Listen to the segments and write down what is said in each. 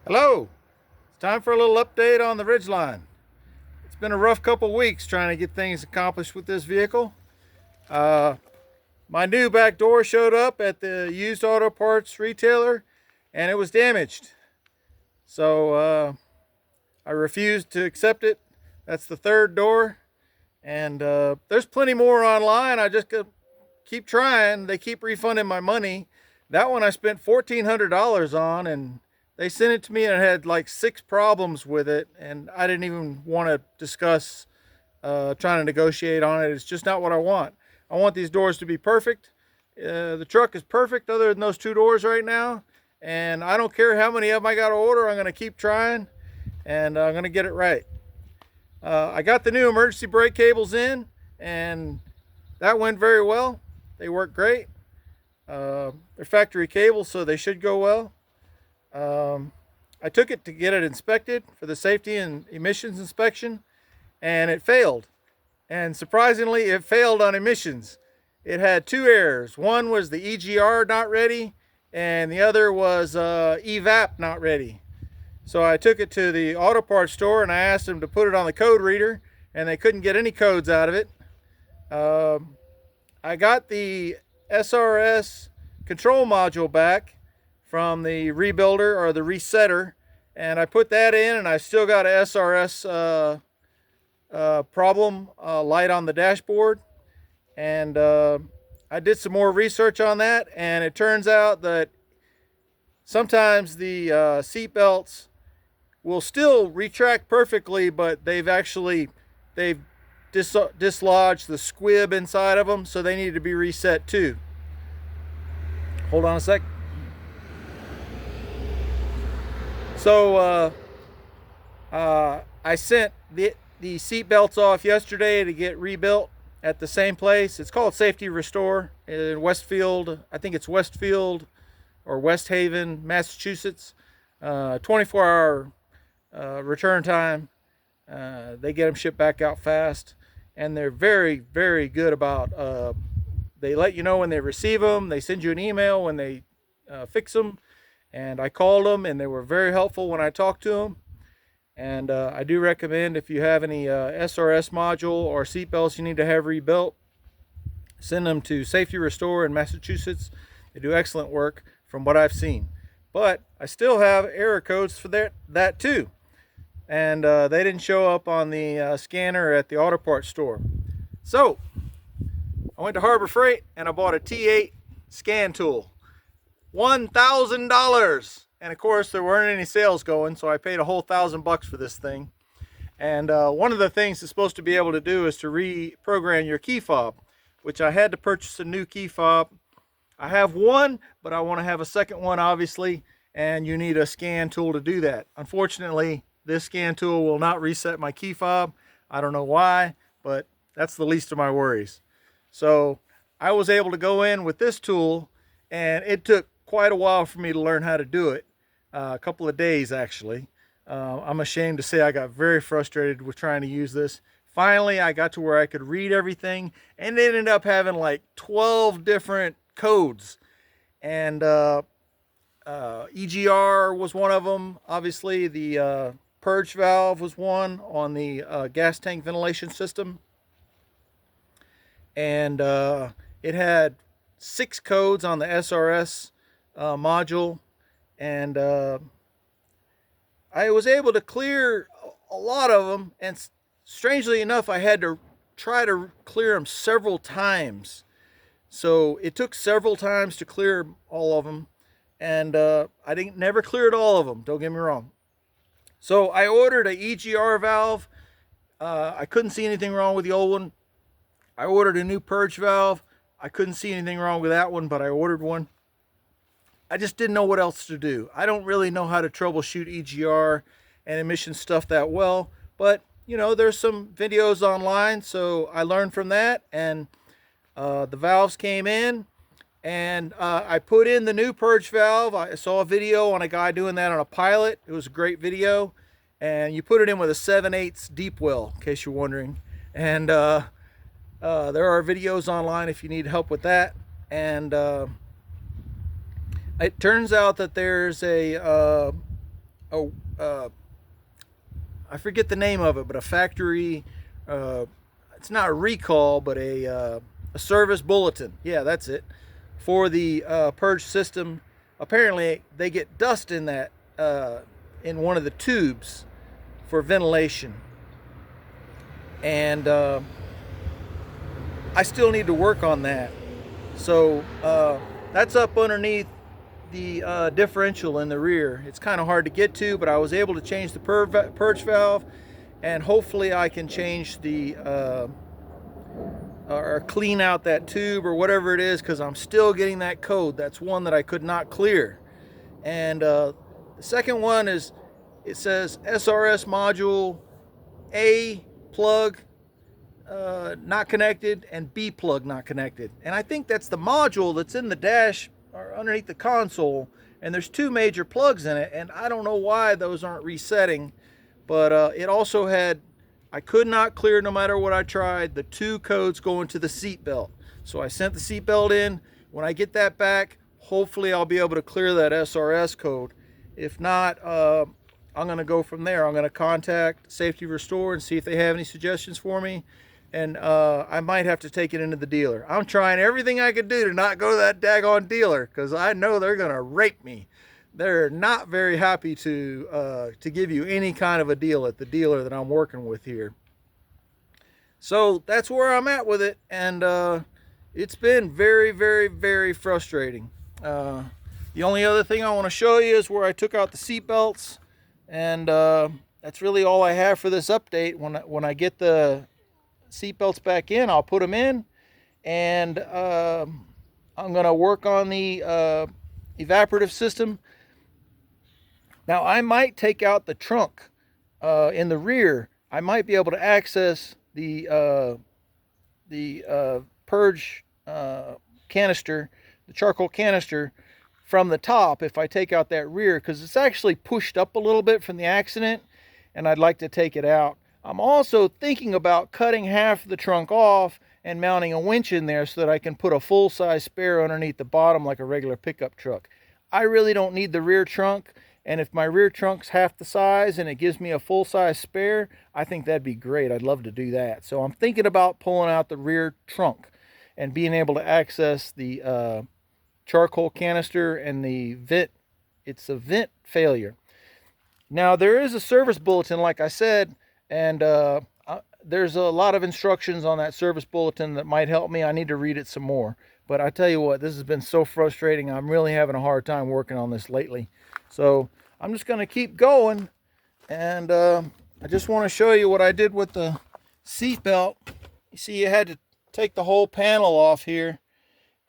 Hello, it's time for a little update on the Ridgeline. It's been a rough couple weeks trying to get things accomplished with this vehicle. My new back door showed up at the used auto parts retailer and it was damaged. So I refused to accept it. That's the third door. And there's plenty more online. I just keep trying. They keep refunding my money. That one I spent $1,400 on, and they sent it to me and it had like 6 problems with it, and I didn't even want to discuss trying to negotiate on it. It's just not what I want. I want these doors to be perfect. The truck is perfect other than those 2 doors right now, and I don't care how many of them I got to order. I'm going to keep trying, and I'm going to get it right. I got the new emergency brake cables in, and that went very well. They work great. They're factory cables, so they should go well. I took it to get it inspected for the safety and emissions inspection, and it failed. And surprisingly, it failed on emissions. It had 2 errors. One was the EGR not ready, and the other was EVAP not ready. So I took it to the auto parts store and I asked them to put it on the code reader, and they couldn't get any codes out of it. I got the SRS control module back from the rebuilder or the resetter, and I put that in, and I still got a SRS problem light on the dashboard. And I did some more research on that, and it turns out that sometimes the seat belts will still retract perfectly, but they've dislodged the squib inside of them, so they need to be reset too. Hold on a sec. So I sent the seat belts off yesterday to get rebuilt at the same place. It's called Safety Restore in Westfield. I think it's Westfield or West Haven, Massachusetts. 24-hour return time. They get them shipped back out fast, and they're very, very good about they let you know when they receive them. They send you an email when they fix them. And I called them, and they were very helpful when I talked to them. And I do recommend, if you have any SRS module or seat belts you need to have rebuilt, send them to Safety Restore in Massachusetts. They do excellent work from what I've seen. But I still have error codes for that too. And they didn't show up on the scanner at the auto parts store. So I went to Harbor Freight and I bought a T8 scan tool. $1,000. And of course there weren't any sales going, so I paid a whole $1,000 for this thing. And one of the things it's supposed to be able to do is to reprogram your key fob, which I had to purchase a new key fob. I have one, but I want to have a second one, obviously, and you need a scan tool to do that. Unfortunately, this scan tool will not reset my key fob. I don't know why, but that's the least of my worries. So I was able to go in with this tool, and it took quite a while for me to learn how to do it. A couple of days, actually. I'm ashamed to say I got very frustrated with trying to use this. Finally, I got to where I could read everything, and it ended up having like 12 different codes. And EGR was one of them. Obviously, the purge valve was one on the gas tank ventilation system. And it had 6 codes on the SRS module, and I was able to clear a lot of them, and strangely enough I had to try to clear them several times. So it took several times to clear all of them, and I never cleared all of them, don't get me wrong. So I ordered a EGR valve. I couldn't see anything wrong with the old one. I ordered a new purge valve. I couldn't see anything wrong with that one, but I ordered one. I just didn't know what else to do. I don't really know how to troubleshoot EGR and emission stuff that well, but you know, there's some videos online, so I learned from that, and the valves came in, and I put in the new purge valve. I saw a video on a guy doing that on a pilot. It was a great video, and you put it in with a 7/8 deep well, in case you're wondering. And there are videos online if you need help with that. And it turns out that there's a oh, I forget the name of it, but a factory, it's not a recall, but a service bulletin. Yeah, that's it. For the purge system. Apparently they get dust in that, in one of the tubes for ventilation. And I still need to work on that. So that's up underneath the differential in the rear. It's kind of hard to get to, but I was able to change the purge valve, and hopefully I can change the or clean out that tube or whatever it is, because I'm still getting that code. That's one that I could not clear. And the second one is, it says SRS module A plug not connected and B plug not connected. And I think that's the module that's in the dash or underneath the console, and there's two major plugs in it, and I don't know why those aren't resetting. But it also had, I could not clear, no matter what I tried, the two codes going to the seat belt. So I sent the seat belt in. When I get that back, hopefully I'll be able to clear that SRS code. If not, I'm going to go from there. I'm going to contact Safety Restore and see if they have any suggestions for me. And I might have to take it into the dealer. I'm trying everything I could do to not go to that daggone dealer, because I know they're going to rape me. They're not very happy to give you any kind of a deal at the dealer that I'm working with here. So that's where I'm at with it, and it's been very, very, very frustrating. The only other thing I want to show you is where I took out the seat belts, and that's really all I have for this update. When I get the seat belts back in, I'll put them in, and I'm going to work on the evaporative system. Now I might take out the trunk in the rear. I might be able to access the purge canister, the charcoal canister, from the top if I take out that rear, because it's actually pushed up a little bit from the accident, and I'd like to take it out. I'm also thinking about cutting half the trunk off and mounting a winch in there so that I can put a full-size spare underneath the bottom like a regular pickup truck. I really don't need the rear trunk, and if my rear trunk's half the size and it gives me a full-size spare, I think that'd be great. I'd love to do that. So I'm thinking about pulling out the rear trunk and being able to access the charcoal canister and the vent. It's a vent failure. Now there is a service bulletin, like I said, and there's a lot of instructions on that service bulletin that might help me. I need to read it some more. But I tell you what, this has been so frustrating. I'm really having a hard time working on this lately. So I'm just going to keep going. And I just want to show you what I did with the seat belt. You see, you had to take the whole panel off here.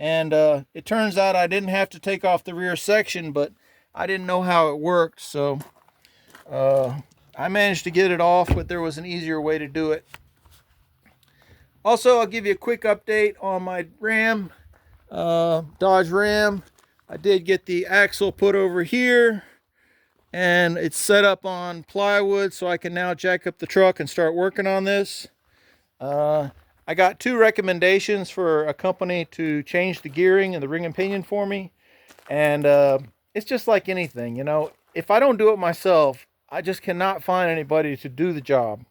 And it turns out I didn't have to take off the rear section, but I didn't know how it worked. So I managed to get it off, but there was an easier way to do it. Also, I'll give you a quick update on my Ram, Dodge Ram. I did get the axle put over here, and it's set up on plywood, so I can now jack up the truck and start working on this. I got two recommendations for a company to change the gearing and the ring and pinion for me. And it's just like anything, you know, if I don't do it myself, I just cannot find anybody to do the job.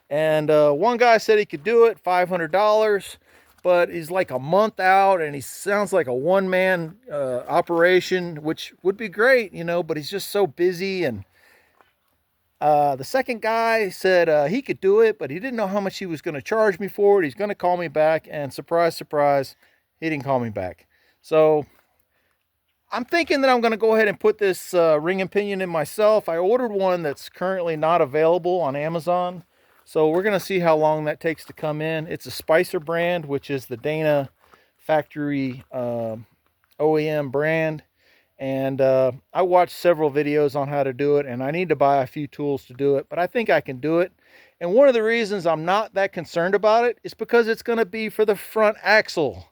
And one guy said he could do it, $500, but he's like a month out, and he sounds like a one-man operation, which would be great, you know, but he's just so busy. And the second guy said he could do it, but he didn't know how much he was going to charge me for it. He's going to call me back, and surprise, surprise, he didn't call me back. So I'm thinking that I'm going to go ahead and put this ring and pinion in myself. I ordered one that's currently not available on Amazon. So we're going to see how long that takes to come in. It's a Spicer brand, which is the Dana factory OEM brand. And I watched several videos on how to do it, and I need to buy a few tools to do it, but I think I can do it. And one of the reasons I'm not that concerned about it is because it's going to be for the front axle.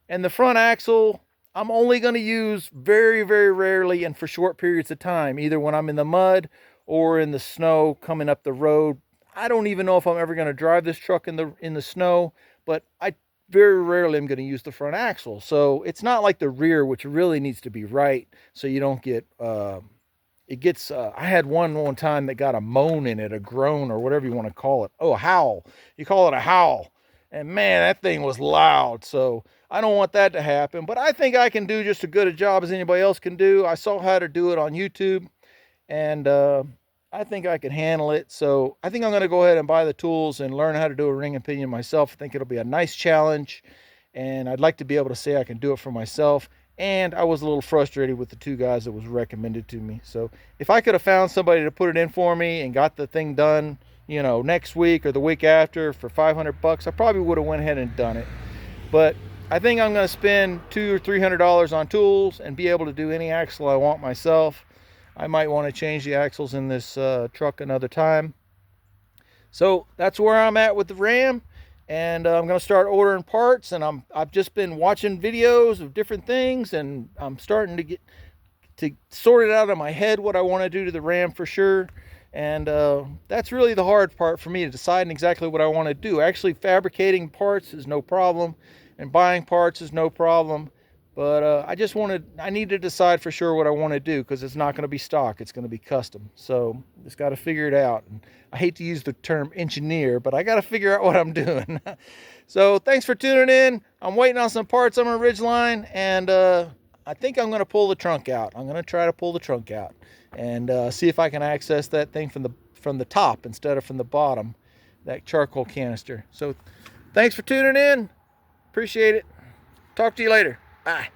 And the front axle, I'm only going to use very, very rarely and for short periods of time, either when I'm in the mud or in the snow coming up the road. I don't even know if I'm ever going to drive this truck in the snow, but I very rarely am going to use the front axle. So it's not like the rear, which really needs to be right, so you don't get it gets, I had one time that got a moan in it, a groan, or whatever you want to call it. Oh, a howl. You call it a howl. And man, that thing was loud. So I don't want that to happen, but I think I can do just as good a job as anybody else can do. I saw how to do it on YouTube, and I think I can handle it. So I think I'm going to go ahead and buy the tools and learn how to do a ring and pinion myself. I think it'll be a nice challenge, and I'd like to be able to say I can do it for myself. And I was a little frustrated with the two guys that was recommended to me. So if I could have found somebody to put it in for me and got the thing done, you know, next week or the week after for 500 bucks, I probably would have went ahead and done it. But I think I'm going to spend $200 or $300 on tools and be able to do any axle I want myself. I might want to change the axles in this truck another time. So that's where I'm at with the Ram. And I'm going to start ordering parts, and I've just been watching videos of different things, and I'm starting to get to sort it out in my head what I want to do to the Ram for sure. And that's really the hard part for me, to decide exactly what I want to do. Actually, fabricating parts is no problem, and buying parts is no problem. But I need to decide for sure what I want to do, because it's not going to be stock, it's going to be custom. So just got to figure it out. And I hate to use the term engineer, but I got to figure out what I'm doing. So thanks for tuning in. I'm waiting on some parts on my Ridgeline, and I think I'm going to pull the trunk out. I'm going to try to pull the trunk out and see if I can access that thing from the top instead of from the bottom, that charcoal canister. So thanks for tuning in. Appreciate it. Talk to you later. Bye.